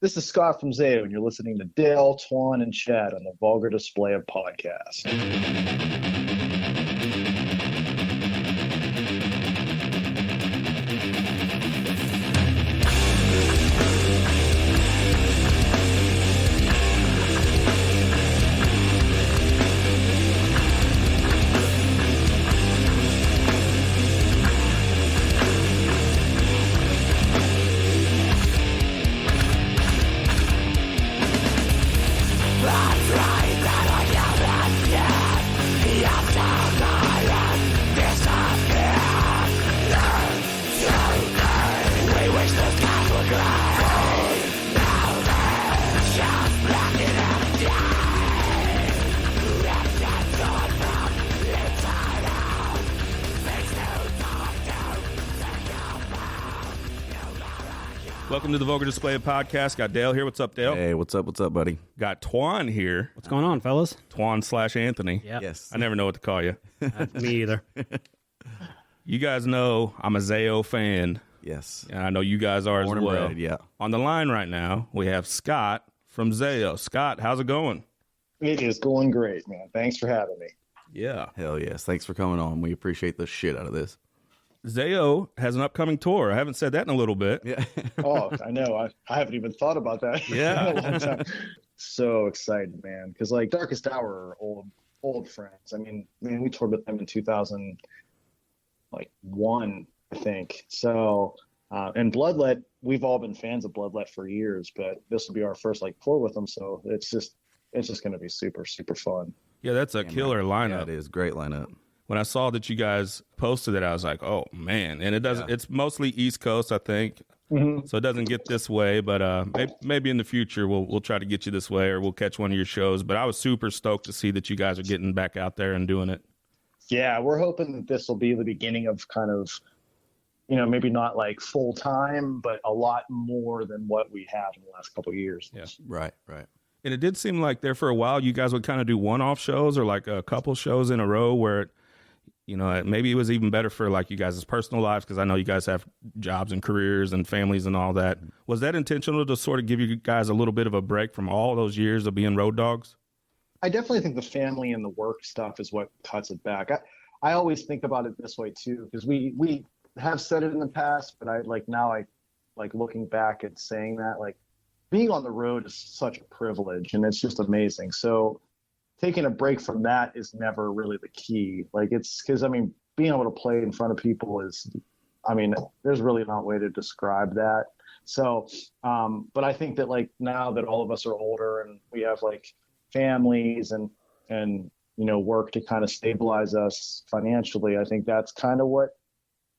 This is Scott from Zaos, and you're listening to Dale, Twan, and Chad on the Vulgar Display of Podcast. Welcome to the Vulgar Display of Podcast. Got Dale here. What's up, Dale? Hey, what's up? What's up, buddy? Got Twan here. What's going on, fellas? Twan/Anthony. Yeah. Yes. I never know what to call you. Me either. You guys know I'm a Zaos fan. Yes. And I know you guys are Born as and well. bred, yeah. On the line right now, we have Scott from Zaos. Scott, how's it going? It is going great, man. Thanks for having me. Yeah. Hell yes. Thanks for coming on. We appreciate the shit out of this. Zaos has an upcoming tour. I haven't said that in a little bit. Yeah. Oh, I know. I haven't even thought about that. Yeah. In a long time. So excited, man. Because like Darkest Hour are old friends. I mean, we toured with them in 2001, I think. So, and Bloodlet, we've all been fans of Bloodlet for years, but this will be our first like tour with them. So it's just going to be super, super fun. Yeah, that's a killer lineup. Yeah, it is. Great lineup. When I saw that you guys posted it, I was like, oh, man. And it doesn't. It's mostly East Coast, I think. Mm-hmm. So it doesn't get this way. But maybe in the future, we'll try to get you this way or we'll catch one of your shows. But I was super stoked to see that you guys are getting back out there and doing it. Yeah, we're hoping that this will be the beginning of kind of, maybe not like full time, but a lot more than what we have in the last couple of years. Yeah. Right. And it did seem like there for a while, you guys would kind of do one-off shows or like a couple shows in a row where, maybe it was even better for like you guys' personal lives because I know you guys have jobs and careers and families and all that. Was that intentional to sort of give you guys a little bit of a break from all those years of being road dogs? I definitely think the family and the work stuff is what cuts it back. I always think about it this way too, because we have said it in the past, but I looking back at saying that, like, being on the road is such a privilege and it's just amazing. So taking a break from that is never really the key. Like it's because, being able to play in front of people is, there's really not a way to describe that. So, but I think that like now that all of us are older and we have like families and work to kind of stabilize us financially, I think that's kind of what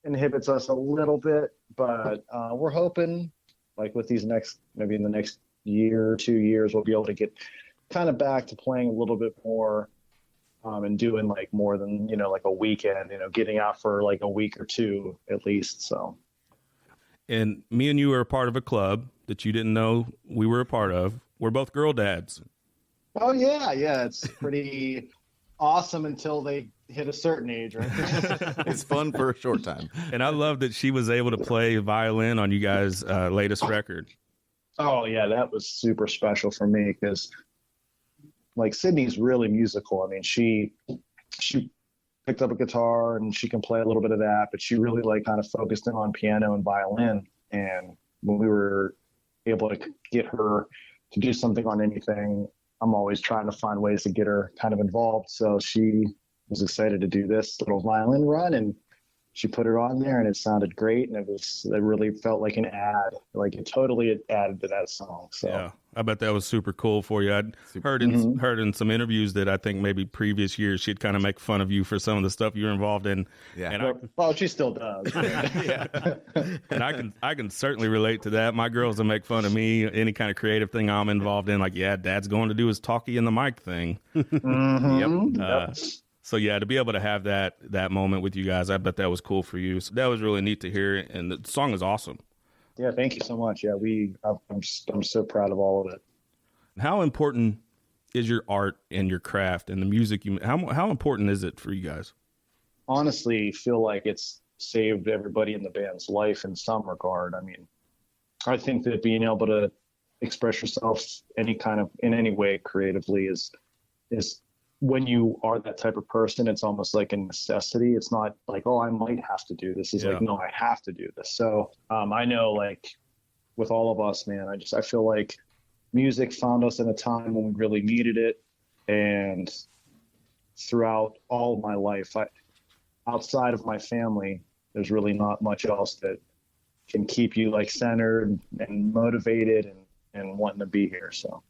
inhibits us a little bit. But we're hoping like with these maybe in the next year or 2 years, we'll be able to get kind of back to playing a little bit more and doing like more than, like a weekend, getting out for like a week or two at least. So. And me and you were a part of a club that you didn't know we were a part of. We're both girl dads. Oh, yeah. Yeah. It's pretty awesome until they hit a certain age, right? It's fun for a short time. And I love that she was able to play violin on you guys' latest record. Oh, yeah. That was super special for me because like Sydney's really musical. She picked up a guitar and she can play a little bit of that, but she really like kind of focused in on piano and violin. And when we were able to get her to do something on anything, I'm always trying to find ways to get her kind of involved. So she was excited to do this little violin run and she put it on there and it sounded great. And it really felt like an ad, like it totally added to that song. So yeah, I bet that was super cool for you. I'd heard in some interviews that I think maybe previous years she'd kind of make fun of you for some of the stuff you were involved in. Yeah. And well, she still does. yeah. And I can certainly relate to that. My girls will make fun of me, any kind of creative thing I'm involved in. Like, yeah, Dad's going to do his talkie in the mic thing. Yep. So yeah, to be able to have that moment with you guys, I bet that was cool for you. So that was really neat to hear, and the song is awesome. Yeah, thank you so much. Yeah, I'm so proud of all of it. How important is your art and your craft and the music you? How important is it for you guys? Honestly, feel like it's saved everybody in the band's life in some regard. I think that being able to express yourself in any way creatively is when you are that type of person, it's almost like a necessity. It's not like, oh, I might have to do this. It's like, no, I have to do this. So I know, like, with all of us, man, I feel like music found us in a time when we really needed it. And throughout all of my life, outside of my family, there's really not much else that can keep you like centered and motivated and wanting to be here. So.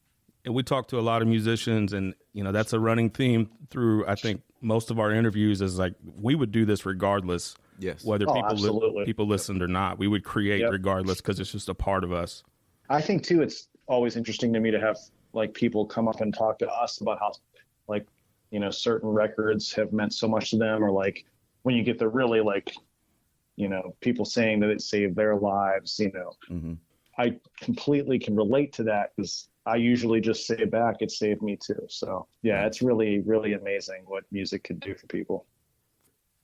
And we talk to a lot of musicians, and, you know, that's a running theme through, I think, most of our interviews is like, we would do this regardless. Yes. Whether people listened or not, we would create regardless, because it's just a part of us. I think too, it's always interesting to me to have like people come up and talk to us about how, like, you know, certain records have meant so much to them, or like when you get the really, like, you know, people saying that it saved their lives, you know. Mm-hmm. I completely can relate to that, because I usually just say back, it saved me too. So yeah, it's really, really amazing what music can do for people.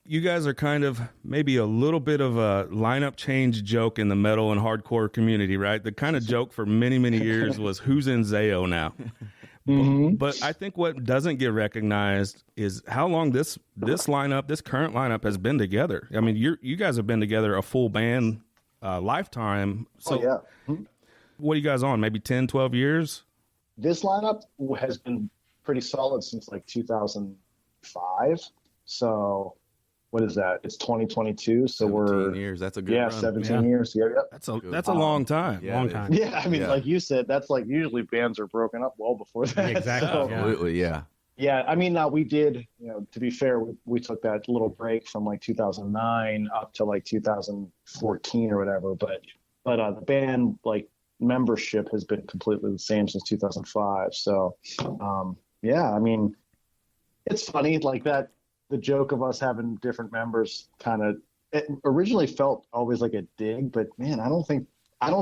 You guys are kind of maybe a little bit of a lineup change joke in the metal and hardcore community, right? The kind of joke for many, many years was who's in Zao now? Mm-hmm. But I think what doesn't get recognized is how long this current lineup has been together. I mean, you guys have been together a full band lifetime. So what are you guys on? Maybe 10, 12 years? This lineup has been pretty solid since like 2005. So what is that? It's 2022. So 17 years. That's a good run. 17 years. Yeah. That's a long time. Yeah, long time. Yeah. I mean, like you said, that's like usually bands are broken up well before that. Exactly. So, absolutely. Yeah. Yeah. I mean, we did, you know, to be fair, we took that little break from like 2009 up to like 2014 or whatever. But the band, like, membership has been completely the same since 2005. So, I mean, it's funny like that. The joke of us having different members it originally felt always like a dig, but man, I don't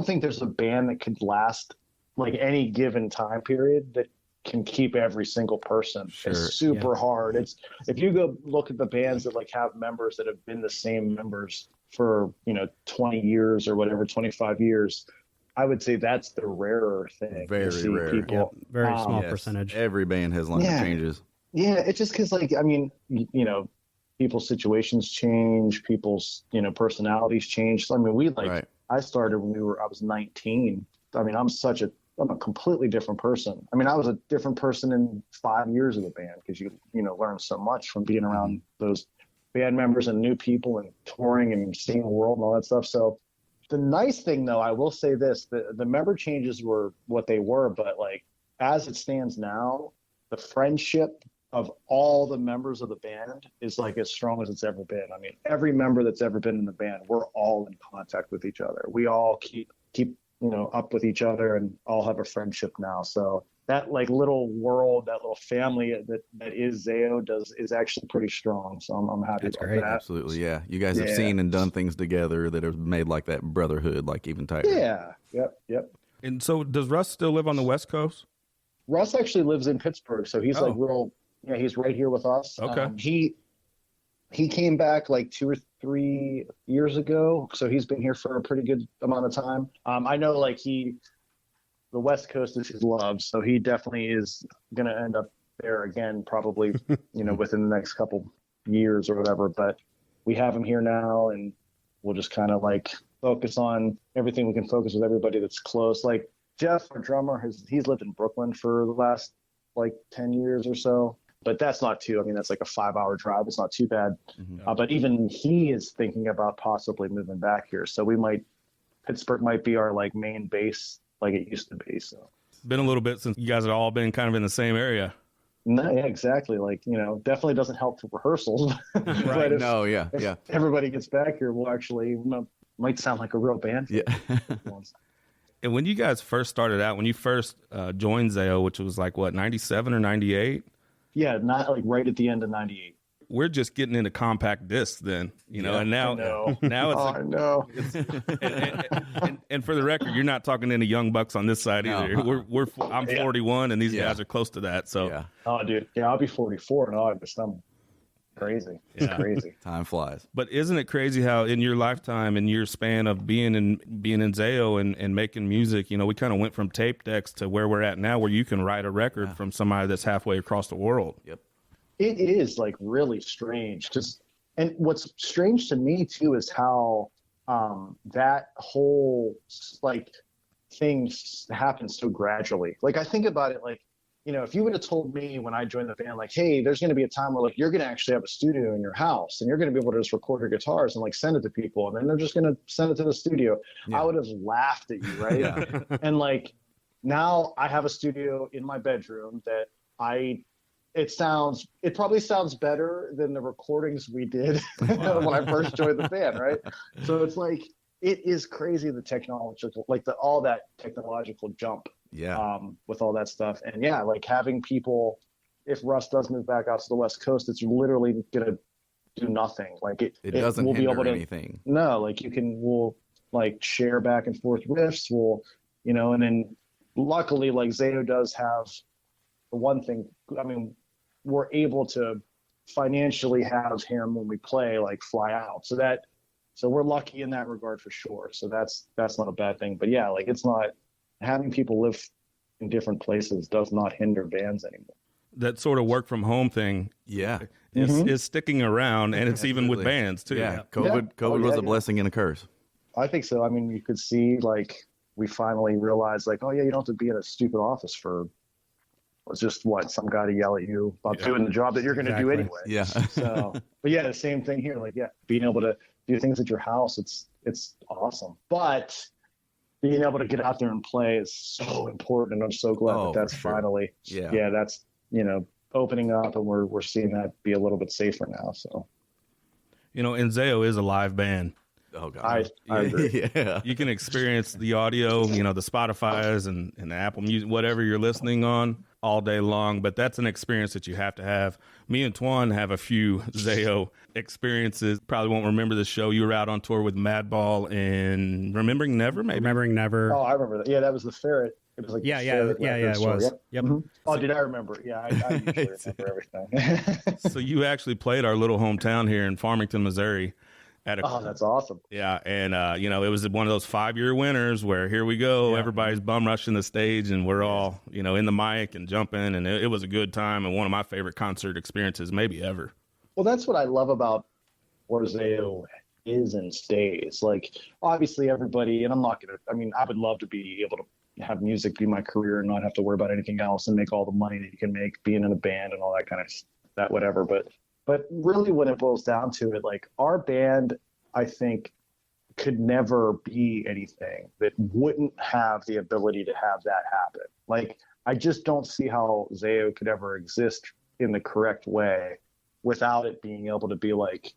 think there's a band that could last like any given time period that can keep every single person. Sure. It's super hard. It's, if you go look at the bands that like have members that have been the same members for, you know, 20 years or whatever, 25 years, I would say that's the rarer thing. Very rare. People. Yep. Very small percentage. Every band has lineup changes. Yeah, it's just because, like, I mean, you know, people's situations change, people's, you know, personalities change. So, I mean, I started when I was 19. I mean, I'm a completely different person. I mean, I was a different person in 5 years of the band, because you know, learn so much from being around those band members and new people and touring and seeing the world and all that stuff. So the nice thing, though, I will say this, the member changes were what they were, but like, as it stands now, the friendship of all the members of the band is like as strong as it's ever been. I mean, every member that's ever been in the band, we're all in contact with each other. We all keep you know, up with each other, and all have a friendship now. So that like little world, that little family that is Zao is actually pretty strong. So I'm happy about that. Absolutely, yeah. You guys have seen and done things together that have made like that brotherhood, like even tighter. Yeah. Yep. And so does Russ still live on the West Coast? Russ actually lives in Pittsburgh, so he's like real. Yeah, he's right here with us. Okay. He came back like 2 or 3 years ago, so he's been here for a pretty good amount of time. I know, like, the West Coast is his love, so he definitely is going to end up there again, probably, you know, within the next couple years or whatever. But we have him here now, and we'll just kind of like focus on everything we can focus with everybody that's close. Like Jeff, our drummer, he's lived in Brooklyn for the last like 10 years or so. But that's not that's like a 5-hour drive. It's not too bad. Mm-hmm. But even he is thinking about possibly moving back here. So Pittsburgh might be our like main base like it used to be. So it's been a little bit since you guys have all been kind of in the same area. No, yeah, exactly. Like, you know, definitely doesn't help for rehearsals. Right. If everybody gets back here, we'll actually might sound like a real band. Yeah. And when you guys first started out, when you first joined Zao, which was like what, 97 or 98? Yeah, not like right at the end of 98. We're just getting into compact discs then, you know, and now it's and for the record, you're not talking to any young bucks on this side either. I'm 41 and these guys are close to that. So Oh dude, I'll be 44 in August. crazy. It's crazy. Time flies. But isn't it crazy how in your lifetime, in your span of being in Zao and making music, you know, we kind of went from tape decks to where we're at now, where you can write a record from somebody that's halfway across the world. Yep. It is like really strange. And what's strange to me too is how that whole like thing happens so gradually. Like I think about it like, you know, if you would have told me when I joined the band, like, hey, there's going to be a time where like you're going to actually have a studio in your house and you're going to be able to just record your guitars and like send it to people and then they're just going to send it to the studio, I would have laughed at you, right? Yeah. And like now I have a studio in my bedroom that it probably sounds better than the recordings we did when I first joined the band, right? So it's like, it is crazy the technological, like all that technological jump. Yeah. With all that stuff. And yeah, like having people, if Russ does move back out to the West Coast, it's literally going to do nothing. Like it doesn't we'll hinder be able to, anything. No, like we'll like share back and forth riffs. We'll, you know, and then luckily like Zao does have the one thing, I mean, we're able to financially have him when we play, like fly out. So we're lucky in that regard for sure. So that's not a bad thing, but yeah, like it's not, having people live in different places does not hinder bands anymore. That sort of work from home thing is sticking around, and it's even with bands too. Yeah, COVID was a blessing and a curse. I think so. I mean, you could see like we finally realized like, oh yeah, you don't have to be in a stupid office for just some guy to yell at you about doing the job that you're going to do anyway. Yeah. So, but yeah, the same thing here. Like, yeah, being able to do things at your house, it's awesome. But being able to get out there and play is so important, and I'm so glad that's finally, that's, you know, opening up, and we're seeing that be a little bit safer now. So, you know, and Zao is a live band. Oh God, I agree. Yeah, you can experience the audio, you know, the Spotify's and the Apple Music, whatever you're listening on, all day long. But that's an experience that you have to have. Me and Twan have a few Zao experiences. Probably won't remember the show. You were out on tour with Madball and Remembering Never, maybe? Remembering Never. Oh, I remember that. Yeah, that was the Ferret. It was like it was. Yep. Mm-hmm. Oh, did I remember? Yeah, I usually remember everything. So you actually played our little hometown here in Farmington, Missouri. That's awesome. Yeah, and you know, it was one of those 5-year winners where here we go, everybody's bum rushing the stage, and we're all, you know, in the mic and jumping, and it was a good time and one of my favorite concert experiences maybe ever. Well, that's what I love about where Zao is and stays. Like, obviously everybody, and I would love to be able to have music be my career and not have to worry about anything else and make all the money that you can make being in a band and all that kind of that whatever. But really when it boils down to it, like our band, I think, could never be anything that wouldn't have the ability to have that happen. Like, I just don't see how Zao could ever exist in the correct way without it being able to be like,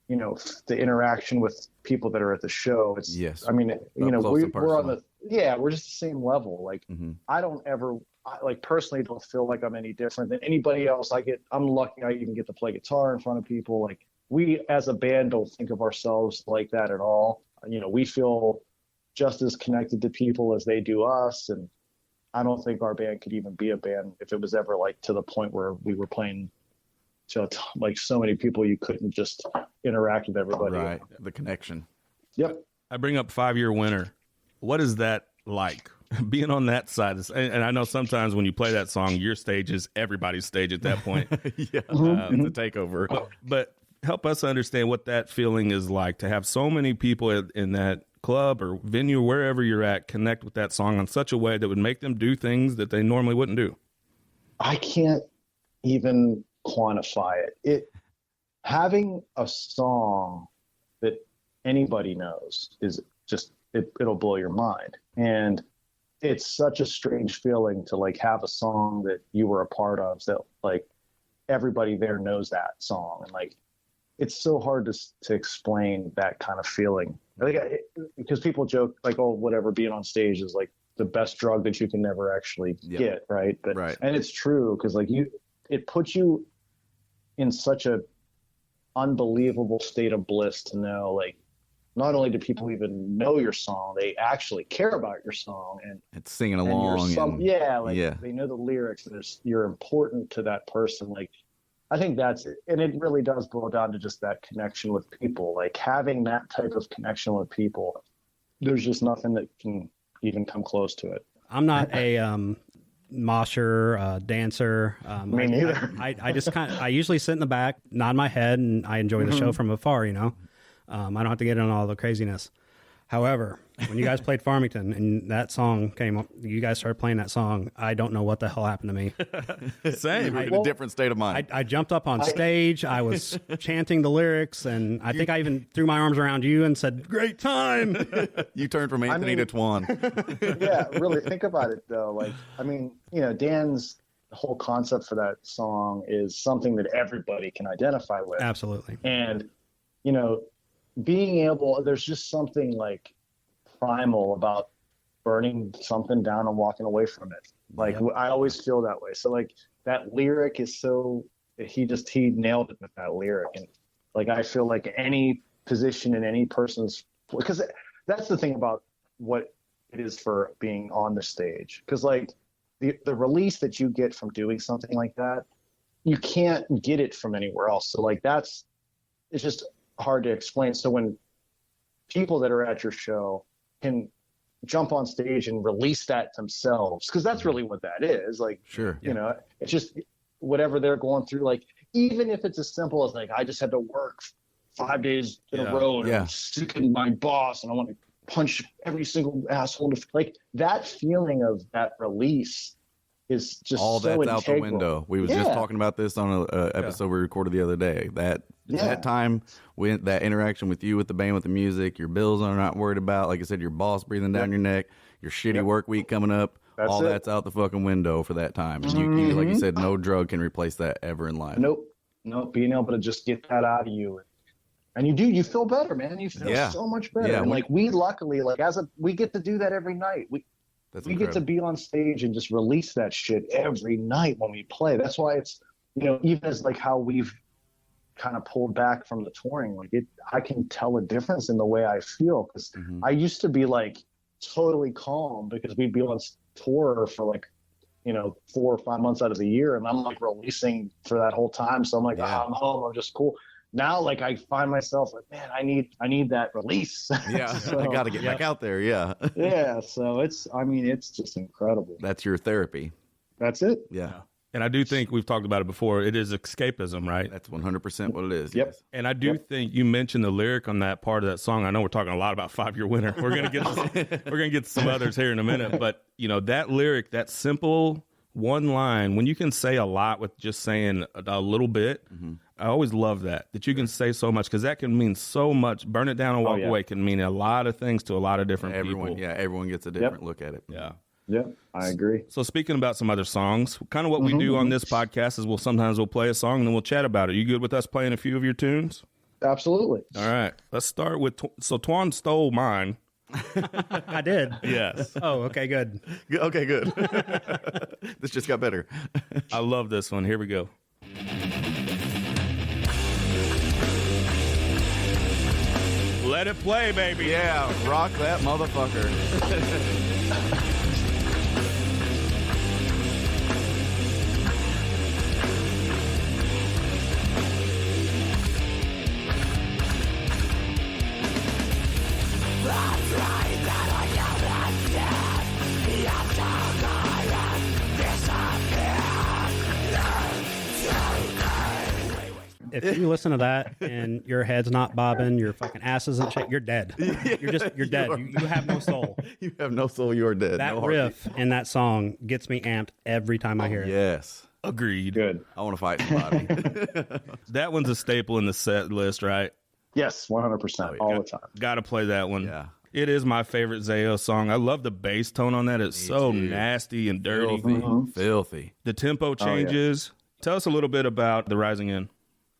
you know, the interaction with people that are at the show. It's, I mean, you know, we're on we're just the same level. Like, I don't ever, personally don't feel like I'm any different than anybody else. I'm lucky I even get to play guitar in front of people. Like, we as a band don't think of ourselves like that at all. You know, we feel just as connected to people as they do us. And I don't think our band could even be a band if it was ever like to the point where we were playing to like so many people, you couldn't just interact with everybody. Right. The connection. Yep. I bring up 5-year winner. What is that like? Being on that side, and I know sometimes when you play that song, your stage is everybody's stage at that point. It's a takeover. But help us understand what that feeling is like to have so many people in that club or venue, wherever you're at, connect with that song in such a way that would make them do things that they normally wouldn't do. I can't even quantify it. Having a song that anybody knows is just it'll blow your mind. And it's such a strange feeling to like have a song that you were a part of that like everybody there knows that song, and like it's so hard to explain that kind of feeling. Because people joke like, oh, whatever, being on stage is like the best drug that you can never actually get, right? But and it's true, because like it puts you in such a unbelievable state of bliss to know like not only do people even know your song, they actually care about your song and it's singing along. They know the lyrics and you're important to that person. Like I think that's it. And it really does boil down to just that connection with people. Like having that type of connection with people, there's just nothing that can even come close to it. I'm not a mosher, dancer. Me neither. I just I usually sit in the back, nod my head, and I enjoy the show from afar, you know. I don't have to get in all the craziness. However, when you guys played Farmington and that song came up, you guys started playing that song, I don't know what the hell happened to me. Same. In a different state of mind. I jumped up on stage. I was chanting the lyrics, and I think I even threw my arms around you and said, "Great time." You turned from Anthony to Twan. Yeah, really think about it though. Like, I mean, you know, Dan's whole concept for that song is something that everybody can identify with. Absolutely. And, you know, being able, there's just something like primal about burning something down and walking away from it. Like, I always feel that way. So like that lyric is so, he nailed it with that lyric. And like, I feel like any position in any person's, because that's the thing about what it is for being on the stage. Because like the release that you get from doing something like that, you can't get it from anywhere else. So like it's just hard to explain. So when people that are at your show can jump on stage and release that themselves, because that's really what that is. Like, sure, you know, it's just whatever they're going through. Like, even if it's as simple as like, I just had to work 5 days in a row and I'm sick of my boss and I want to punch every single asshole. Like that feeling of that release is just all so that's integral. out the window. We was just talking about this on a episode we recorded the other day. That time, when that interaction with you, with the band, with the music, your bills are not worried about. Like I said, your boss breathing down your neck, your shitty work week coming up. That's out the fucking window for that time. And you, like you said, no drug can replace that ever in life. Nope. Being able to just get that out of you. And you feel better, man. You feel so much better. And like we luckily, like we get to do that every night. We get to be on stage and just release that shit every night when we play. That's why it's, you know, even as like how we've kind of pulled back from the touring, like I can tell a difference in the way I feel. Because I used to be like totally calm because we'd be on tour for like, you know, 4 or 5 months out of the year. And I'm like releasing for that whole time. So I'm like, I'm home. I'm just cool. Now, like I find myself like, man, I need that release. Yeah, so, I got to get back out there. Yeah. Yeah. So it's just incredible. That's your therapy. That's it. Yeah. And I do think we've talked about it before. It is escapism, right? That's 100% what it is. Yep. Yes. And I do think you mentioned the lyric on that part of that song. I know we're talking a lot about 5 Year Winner. We're gonna get some others here in a minute, but you know that lyric, that simple one line, when you can say a lot with just saying a little bit. I always love that you can say so much, because that can mean so much. Burn it down and walk away can mean a lot of things to a lot of different people. Yeah, everyone gets a different look at it. Yeah. Yeah, I agree. So speaking about some other songs, kind of what we do on this podcast is we'll play a song and then we'll chat about it. You good with us playing a few of your tunes? Absolutely. All right. Let's start with, so Twan stole mine. I did. Yes. Oh, okay, good. Okay, good. This just got better. I love this one. Here we go. Let it play, baby. Yeah, rock that motherfucker. If you listen to that and your head's not bobbing, your fucking ass isn't shaking, you're dead. You're dead. You have no soul. You have no soul. You're dead. That no riff in that song gets me amped every time I hear it. Yes. Agreed. Good. I want to fight somebody. That one's a staple in the set list, right? Yes, 100%. All the time. Got to play that one. Yeah. It is my favorite Zaos song. I love the bass tone on that. It's so nasty and dirty. Filthy. The tempo changes. Tell us a little bit about The Rising In.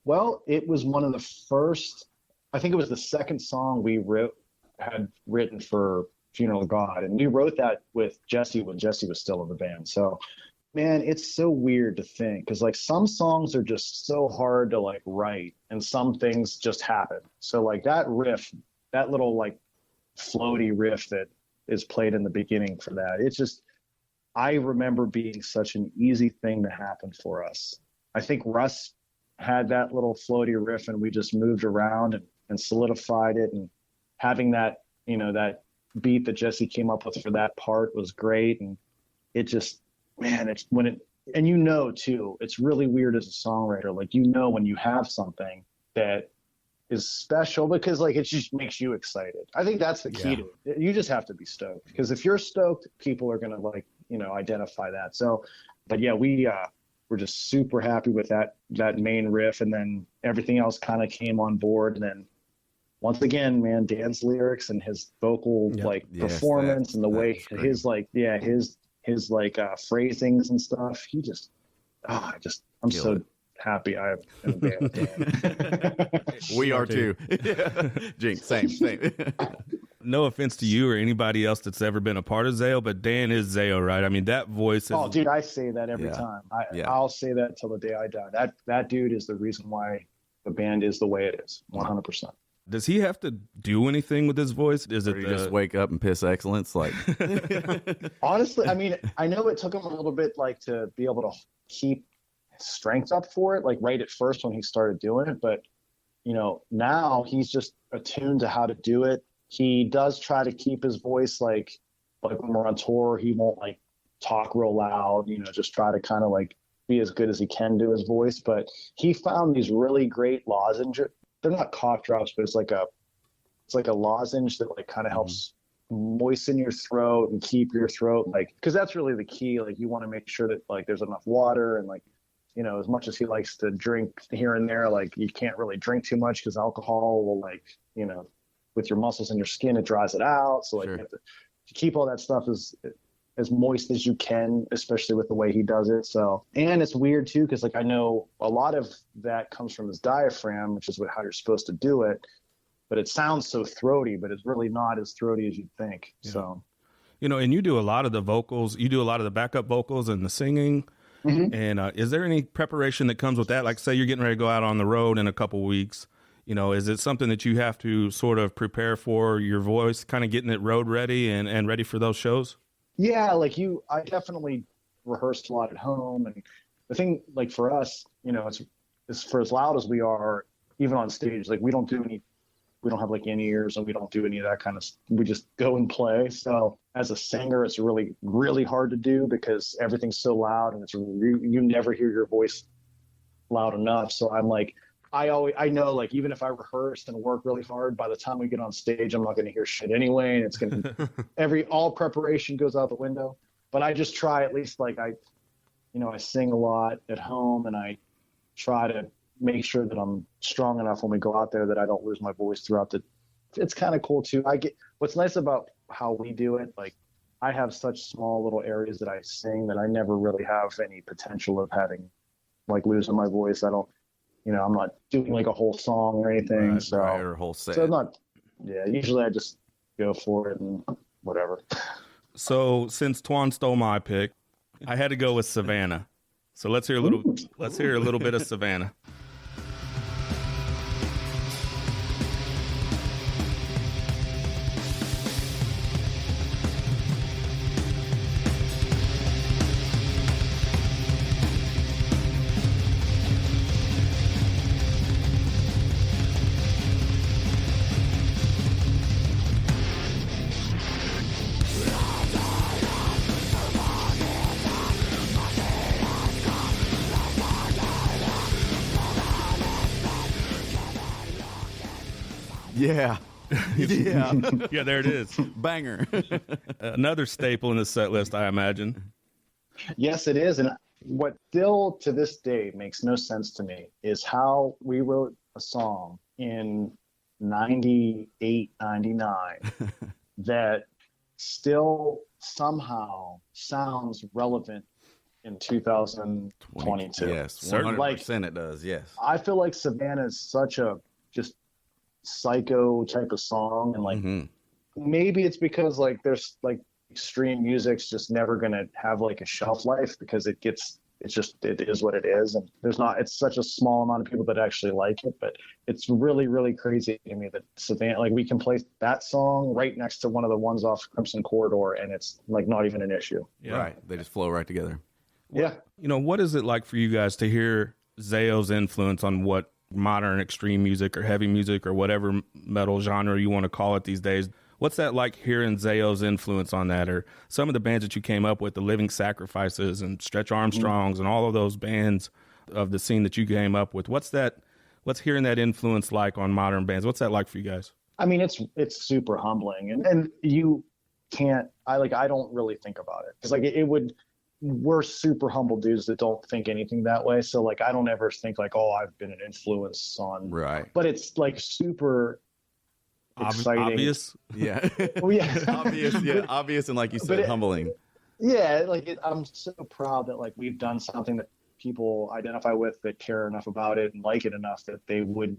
Well, it was one of the first, I think it was the second song we had written for Funeral of God. And we wrote that with Jesse when Jesse was still in the band. So, man, it's so weird to think, because like some songs are just so hard to like write and some things just happen. So like that riff, that little like floaty riff that is played in the beginning for that, it's just, I remember being such an easy thing to happen for us. I think Russ had that little floaty riff and we just moved around and solidified it, and having that, you know, that beat that Jesse came up with for that part was great. And it just, man, it's when it, and you know too, it's really weird as a songwriter, like, you know, when you have something that is special, because like it just makes you excited. I think that's the key to it. You just have to be stoked, because if you're stoked, people are gonna, like, you know, identify that. So, but yeah, we're just super happy with that main riff, and then everything else kind of came on board. And then once again, man, Dan's lyrics and his vocal performance and the way his phrasings and stuff, he just, I'm so happy I am in a band with Dan. We are too. Jinx, same. No offense to you or anybody else that's ever been a part of Zayo, but Dan is Zayo, right? I mean, that voice is... Oh, dude, I say that every time. I'll say that till the day I die. That dude is the reason why the band is the way it is, 100%. Does he have to do anything with his voice? Is it just wake up and piss excellence? Like, honestly, I mean, I know it took him a little bit, like, to be able to keep strength up for it, like right at first when he started doing it, but you know, now he's just attuned to how to do it. He does try to keep his voice like when we're on tour, he won't like talk real loud, you know, just try to kind of like be as good as he can do his voice. But he found these really great lozenges. They're not cough drops, but it's like a lozenge that like kind of helps moisten your throat and keep your throat, like, because that's really the key. Like, you want to make sure that like there's enough water, and like, you know, as much as he likes to drink here and there, like, you can't really drink too much because alcohol will, like, you know, with your muscles and your skin, it dries it out. So like, you have to keep all that stuff as moist as you can, especially with the way he does it. So, and it's weird too, because like, I know a lot of that comes from his diaphragm, which is how you're supposed to do it, but it sounds so throaty, but it's really not as throaty as you'd think. Yeah. So, you know, and you do a lot of the vocals, you do a lot of the backup vocals and the singing. Mm-hmm. And is there any preparation that comes with that? Like, say you're getting ready to go out on the road in a couple weeks, you know, is it something that you have to sort of prepare for your voice, kind of getting it road ready and ready for those shows? Yeah, like I definitely rehearsed a lot at home. And the thing, like, for us, you know, it's for as loud as we are, even on stage, like, we don't have like in-ears, and we don't do any of that kind of, we just go and play. So as a singer, it's really, really hard to do because everything's so loud, and you never hear your voice loud enough. So I'm like, I know, like, even if I rehearse and work really hard, by the time we get on stage, I'm not going to hear shit anyway. And it's going to, all preparation goes out the window. But I just try, at least, like, I sing a lot at home, and I try to make sure that I'm strong enough when we go out there that I don't lose my voice throughout it's kind of cool too. What's nice about how we do it, like, I have such small little areas that I sing that I never really have any potential of having, like, losing my voice. I don't, you know, I'm not doing like a whole song or anything. Or a whole set. So usually I just go for it and whatever. So since Twan stole my pick, I had to go with Savannah. So let's hear a little bit of Savannah. Yeah. Yeah. Yeah, there it is. Banger. Another staple in the set list, I imagine. Yes, it is. And what still to this day makes no sense to me is how we wrote a song in 98, 99 that still somehow sounds relevant in 2022. Yes, 100% like, it does, yes. I feel like Savannah is such a just psycho type of song, and like maybe it's because like there's like extreme music's just never gonna have like a shelf life because it is what it is, and it's such a small amount of people that actually like it. But it's really, really crazy to me that Savannah, like, we can play that song right next to one of the ones off Crimson Corridor, and it's like not even an issue. Yeah. Right, they just flow right together. Yeah. You know, what is it like for you guys to hear Zaos' influence on what modern extreme music or heavy music or whatever metal genre you want to call it these days? What's that like hearing Zaos' influence on that, or some of the bands that you came up with, the Living Sacrifices and Stretch Armstrongs and all of those bands of the scene that you came up with? What's hearing that influence like on modern bands? What's that like for you guys? I mean, it's super humbling, and you can't, I don't really think about it, because like we're super humble dudes that don't think anything that way. So like, I don't ever think like, oh, I've been an influence on, right. But it's like super exciting. Obvious. Yeah. Well, yeah. Obvious. Yeah. Obvious. And like you said, humbling. Yeah. Like I'm so proud that like we've done something that people identify with, that care enough about it and like it enough that they would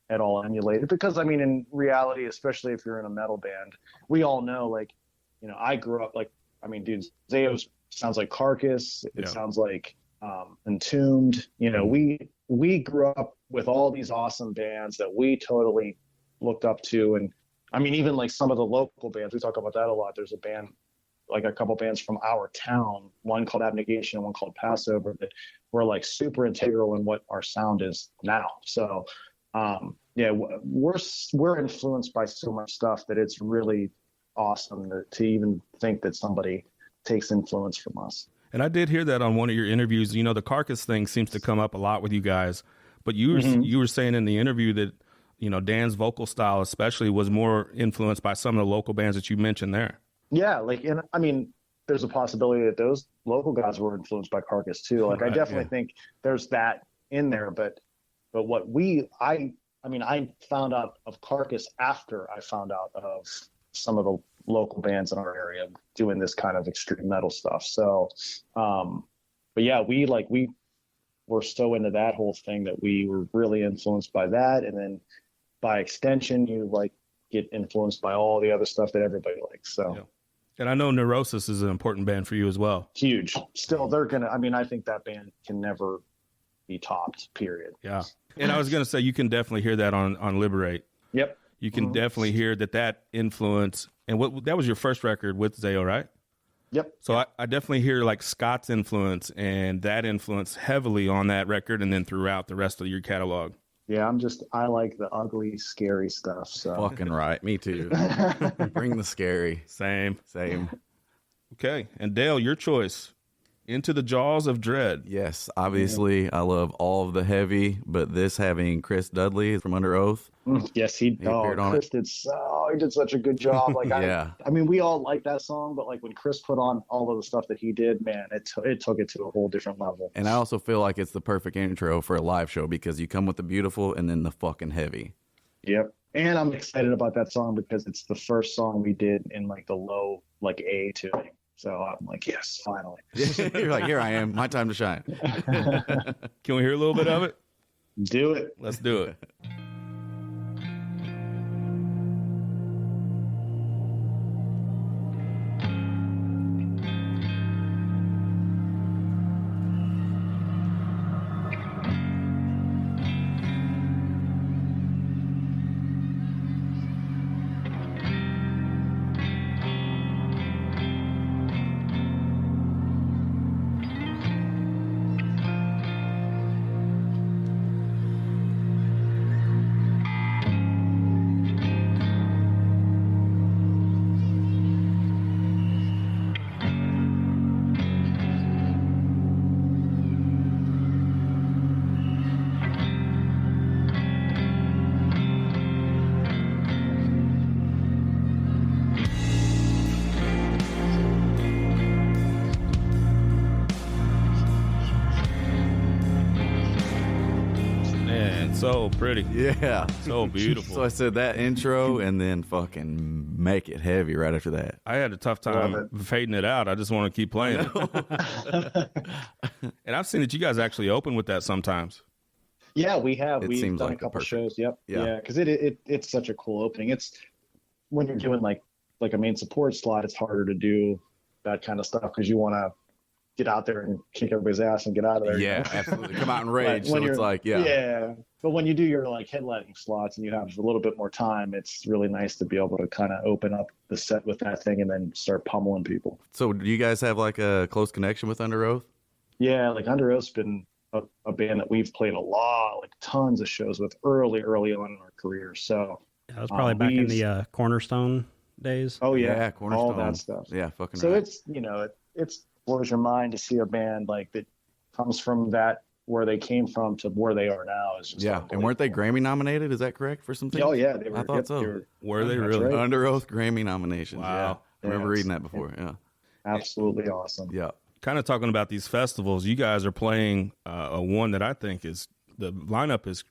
at all emulate it. Because I mean, in reality, especially if you're in a metal band, we all know, like, you know, I grew up like, I mean, dude, Zaos sounds like Carcass. It sounds like Entombed. You know, we grew up with all these awesome bands that we totally looked up to. And I mean, even like some of the local bands, we talk about that a lot. There's a band, like a couple bands from our town, one called Abnegation and one called Passover, that were like super integral in what our sound is now. So yeah, we're influenced by so much stuff that it's really awesome to even think that somebody takes influence from us. And I did hear that on one of your interviews. You know, the Carcass thing seems to come up a lot with you guys, but you were saying in the interview that, you know, Dan's vocal style especially was more influenced by some of the local bands that you mentioned there. Yeah, like, and I mean, there's a possibility that those local guys were influenced by Carcass too. Like, right, I definitely think there's that in there, but what I found out of Carcass after I found out of some of the local bands in our area doing this kind of extreme metal stuff. So, but yeah, we were so into that whole thing that we were really influenced by that. And then by extension, you like get influenced by all the other stuff that everybody likes. So, yeah. And I know Neurosis is an important band for you as well. Huge. Still, I think that band can never be topped, period. Yeah. And I was going to say, you can definitely hear that on Liberate. Yep. You can definitely hear that influence. And that was your first record with Zao, right? Yep. So I definitely hear like Scott's influence and that influence heavily on that record and then throughout the rest of your catalog. Yeah, I like the ugly, scary stuff. So fucking right. Me too. Bring the scary. Same. Okay. And Dale, your choice. Into the Jaws of Dread. Yes, obviously, I love all of the heavy, but this having Chris Dudley from Under Oath. Yes, Chris did such a good job. Like, yeah. I mean, we all like that song, but like when Chris put on all of the stuff that he did, man, it took it to a whole different level. And I also feel like it's the perfect intro for a live show because you come with the beautiful and then the fucking heavy. Yep. And I'm excited about that song because it's the first song we did in like the low, like A tuning. So I'm like, yes, finally. You're like, here I am. My time to shine. Can we hear a little bit of it? Do it. Let's do it. So pretty. Yeah. So beautiful. So I said that intro and then fucking make it heavy right after that. I had a tough time fading it out. I just want to keep playing it. And I've seen that you guys actually open with that sometimes. Yeah, we have. We've done like a couple shows. Yep. Yeah. Because it's such a cool opening. It's when you're doing like a main support slot, it's harder to do that kind of stuff because you want to get out there and kick everybody's ass and get out of there. Yeah, absolutely. Come out and rage. So it's like, yeah. But when you do your like headlighting slots and you have a little bit more time, it's really nice to be able to kind of open up the set with that thing and then start pummeling people. So do you guys have like a close connection with Under Oath? Yeah, like Under Oath's been a band that we've played a lot, like tons of shows with early on in our career. So that was probably back in the Cornerstone days. Oh yeah, Cornerstone, all that stuff. Yeah, fucking. So right. it's it blows your mind to see a band like that comes from that where they came from to where they are now. Is just and weren't they Grammy nominated? Is that correct for some things? Oh yeah, they were. I thought so. Were they really? Right. Under Oath Grammy nominations. Wow. Yeah, I remember reading that before. Yeah, absolutely awesome. yeah. Kind of talking about these festivals, you guys are playing one that I think is the lineup is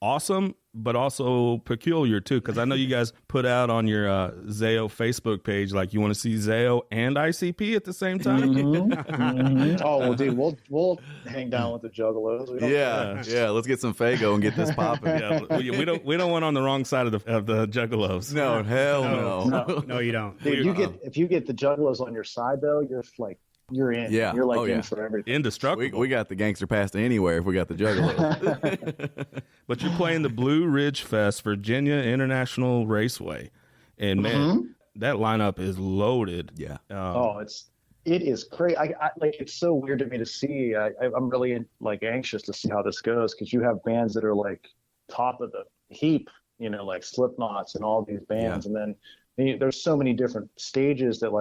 awesome, but also peculiar too. Because I know you guys put out on your Zao Facebook page like you want to see Zao and ICP at the same time. Oh well, dude, we'll hang down with the Juggalos. Yeah. Let's get some Fago and get this popping. Yeah, we don't want on the wrong side of the Juggalos. No, hell no. No, you don't. Dude, if you get the Juggalos on your side though, you're in. Yeah. You're like Oh, in yeah. for everything. Indestructible. We got the gangster pass to anywhere if we got the Juggalo. But you're playing the Blue Ridge Fest, Virginia International Raceway, and man, that lineup is loaded. Yeah. It is crazy. I like it's so weird to me to see. I'm really like anxious to see how this goes because you have bands that are like top of the heap, like Slipknots and all these bands, and then there's so many different stages that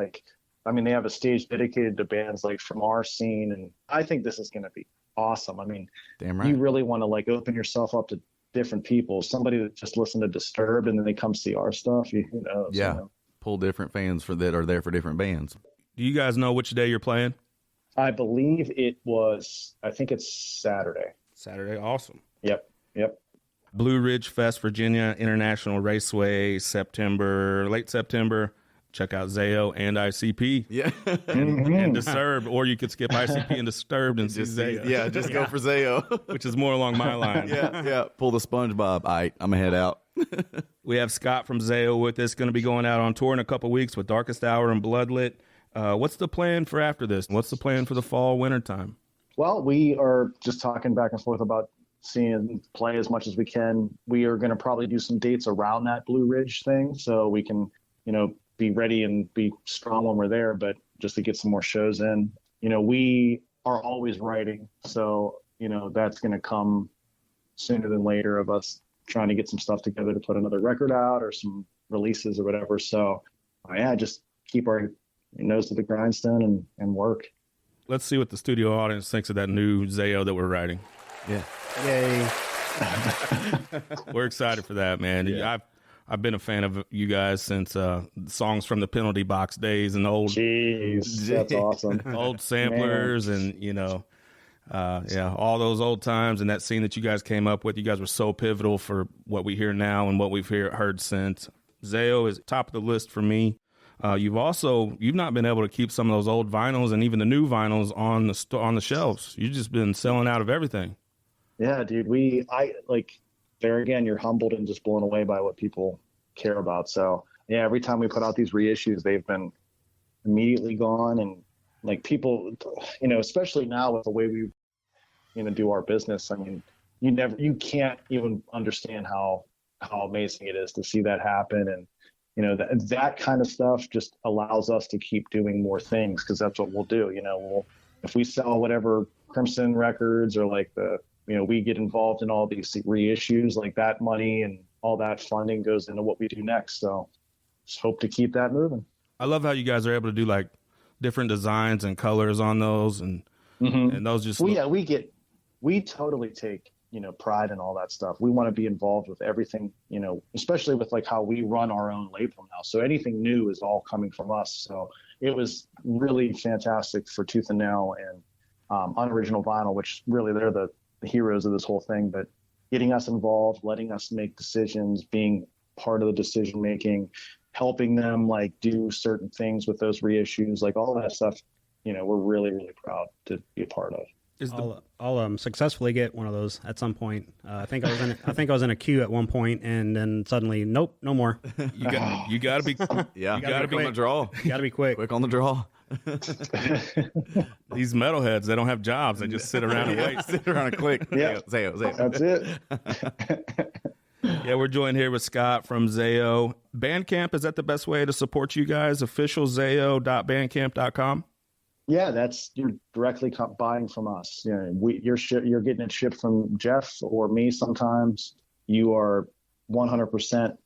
they have a stage dedicated to bands like from our scene, and I think this is going to be awesome. I mean, Damn right. You really want to open yourself up to different people. Somebody that just listened to Disturbed and then they come see our stuff. Who knows? Yeah. Pull different fans that are there for different bands. Do you guys know which day you're playing? I believe I think it's Saturday. Saturday, awesome. Yep. Blue Ridge Fest, Virginia International Raceway, late September. Check out Zao and ICP. Yeah. and Disturbed, or you could skip ICP and Disturbed and see Zao. Yeah, just go for Zao. Which is more along my line. Yeah. Pull the SpongeBob. All right, I'm going to head out. We have Scott from Zao with us, going to be going out on tour in a couple weeks with Darkest Hour and Bloodlit. What's the plan for after this? What's the plan for the fall, winter time? Well, we are just talking back and forth about seeing play as much as we can. We are going to probably do some dates around that Blue Ridge thing so we can, be ready and be strong when we're there, but just to get some more shows in. We are always writing, so that's going to come sooner than later of us trying to get some stuff together to put another record out or some releases or whatever. So just keep our nose to the grindstone and work. Let's see what the studio audience thinks of that new Zao that we're writing. Yeah. Yay. We're excited for that, man. Yeah. I've been a fan of you guys since songs from the Penalty Box days and old Jeez, that's awesome. old samplers and all those old times and that scene that you guys came up with. You guys were so pivotal for what we hear now and what we've heard since. Zao is top of the list for me. You've not been able to keep some of those old vinyls and even the new vinyls on the shelves. You've just been selling out of everything. Yeah, dude. There again, you're humbled and just blown away by what people care about. So yeah, every time we put out these reissues, they've been immediately gone. And people, especially now with the way we, do our business. I mean, you can't even understand how amazing it is to see that happen. And, that kind of stuff just allows us to keep doing more things. Cause that's what we'll do. If we sell whatever Crimson Records or we get involved in all these reissues, that money and all that funding goes into what we do next. So just hope to keep that moving. I love how you guys are able to do different designs and colors on those and those just. We totally take, pride in all that stuff. We want to be involved with everything, especially with how we run our own label now. So anything new is all coming from us. So it was really fantastic for Tooth and Nail and Unoriginal Vinyl, which really they're the heroes of this whole thing, but getting us involved, letting us make decisions, being part of the decision making, helping them do certain things with those reissues, all that stuff, we're really, really proud to be a part of. I'll successfully get one of those at some point. I think I was in a queue at one point, and then suddenly, nope, no more. You got to be. Yeah, you got to be on the draw. You got to be quick. Quick on the draw. These metalheads, they don't have jobs. They just sit around and wait. Sit around and click. Yeah, Zao. That's it. Yeah, we're joined here with Scott from Zao. Bandcamp, is that the best way to support you guys? Official Zao.bandcamp.com? Yeah, you're directly buying from us. You know, you're getting it shipped from Jeff or me sometimes. You are 100%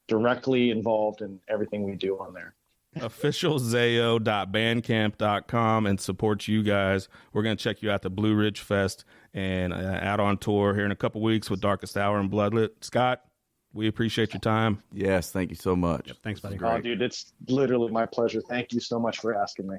directly involved in everything we do on there. officialzao.bandcamp.com and support you guys. We're going to check you out the Blue Ridge Fest and out on tour here in a couple weeks with Darkest Hour and Bloodlet. Scott, we appreciate your time. Yes, thank you so much. Yep, thanks, buddy. Oh, dude, it's literally my pleasure. Thank you so much for asking me.